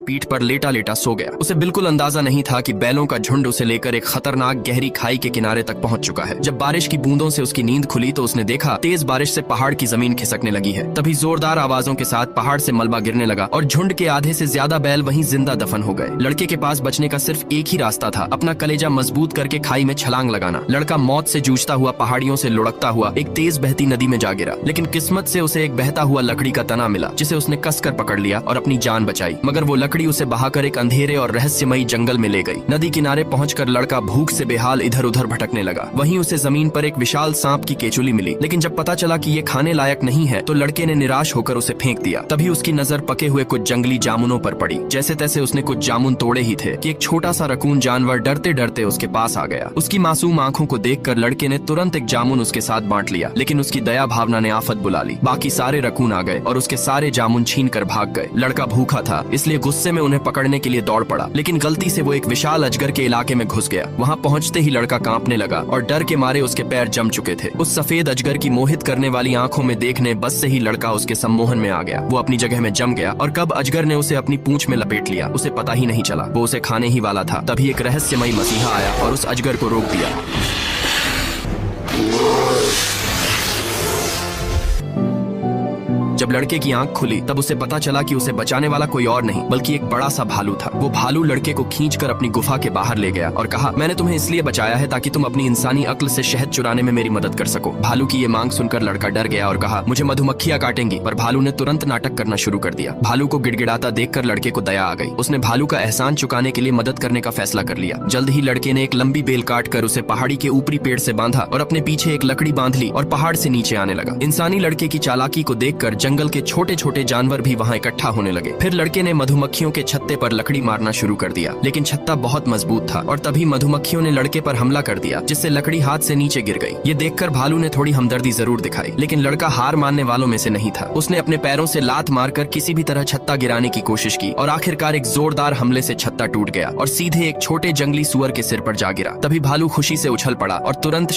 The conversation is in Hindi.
पीठ पर लेटा लेटा सो गया। उसे बिल्कुल अंदाजा नहीं था कि बैलों का झुंड उसे लेकर एक खतरनाक गहरी खाई के किनारे तक पहुंच चुका है। जब बारिश की बूंदों से उसकी नींद खुली तो उसने देखा तेज बारिश से पहाड़ की जमीन खिसकने लगी है। तभी जोरदार आवाजों के साथ पहाड़ से मलबा गिरने लगा और झुंड के आधे से ज्यादा बैल वहीं जिंदा दफन हो गए। लड़के के पास बचने का सिर्फ एक ही रास्ता था, अपना कलेजा मजबूत करके खाई में छलांग लगाना। लड़का मौत से जूझता हुआ पहाड़ियों से लुढ़कता हुआ एक तेज बहती नदी में जा गिरा, लेकिन किस्मत से उसे एक बहता हुआ लकड़ी का तना मिला जिसे उसने कसकर पकड़ लिया और अपनी जान बचाई। मगर वो लकड़ी उसे बहाकर एक अंधेरे और रहस्यमयी जंगल में ले गई। नदी किनारे पहुंचकर लड़का भूख से बेहाल इधर उधर भटकने लगा। वहीं उसे जमीन पर एक विशाल सांप की केचुली मिली, लेकिन जब पता चला कि ये खाने लायक नहीं है तो लड़के ने निराश होकर उसे फेंक दिया। तभी उसकी नजर पके हुए कुछ जंगली जामुनों पर पड़ी। जैसे तैसे उसने कुछ जामुन तोड़े ही थे कि एक छोटा सा रकून जानवर डरते डरते उसके पास आ गया। उसकी मासूम आंखों को देखकर लड़के ने तुरंत एक जामुन उसके साथ बांट लिया, लेकिन उसकी दया भावना ने आफत बुला ली। बाकी सारे रकून आ गए और उसके सारे जामुन छीन कर भाग गए। लड़का भूखा था, इसलिए गुस्से में उन्हें पकड़ने के लिए दौड़ पड़ा, लेकिन गलती से वो एक विशाल अजगर के इलाके में घुस गया। वहाँ पहुँचते ही लड़का कांपने लगा और डर के मारे उसके पैर जम चुके थे। उस सफेद अजगर की मोहित करने वाली आंखों में देखने बस से ही लड़का उसके सम्मोहन में आ गया। वो अपनी जगह में जम गया और कब अजगर ने उसे अपनी पूंछ में लपेट लिया उसे पता ही नहीं चला। वो उसे खाने ही वाला था। तभी एक रहस्यमयी मसीहा आया और उस अजगर को रोक दिया। जब लड़के की आंख खुली तब उसे पता चला कि उसे बचाने वाला कोई और नहीं बल्कि एक बड़ा सा भालू था। वो भालू लड़के को खींचकर अपनी गुफा के बाहर ले गया और कहा, मैंने तुम्हें इसलिए बचाया है ताकि तुम अपनी इंसानी अक्ल से शहद चुराने में मेरी मदद कर सको। भालू की ये मांग सुनकर लड़का डर गया और कहा, मुझे मधुमक्खियां काटेंगी। पर भालू ने तुरंत नाटक करना शुरू कर दिया। भालू को गिड़गिड़ाता देखकर लड़के को दया आ गई। उसने भालू का एहसान चुकाने के लिए मदद करने का फैसला कर लिया। जल्द ही लड़के ने एक लंबी बेल काट कर उसे पहाड़ी के ऊपरी पेड़ से बांधा और अपने पीछे एक लकड़ी बांध ली और पहाड़ से नीचे आने लगा। इंसानी लड़के की चालाकी को देखकर जंगल के छोटे छोटे जानवर भी वहाँ इकट्ठा होने लगे। फिर लड़के ने मधुमक्खियों के छत्ते पर लकड़ी मारना शुरू कर दिया, लेकिन छत्ता बहुत मजबूत था और तभी मधुमक्खियों ने लड़के पर हमला कर दिया, जिससे लकड़ी हाथ से नीचे गिर गई। ये देखकर भालू ने थोड़ी हमदर्दी जरूर दिखाई, लेकिन लड़का हार मानने वालों में से नहीं था। उसने अपने पैरों से लात मारकर किसी भी तरह छत्ता गिराने की कोशिश की और आखिरकार एक जोरदार हमले से छत्ता टूट गया और सीधे एक छोटे जंगली सुअर के सिर पर जा गिरा। तभी भालू खुशी से उछल पड़ा और तुरंत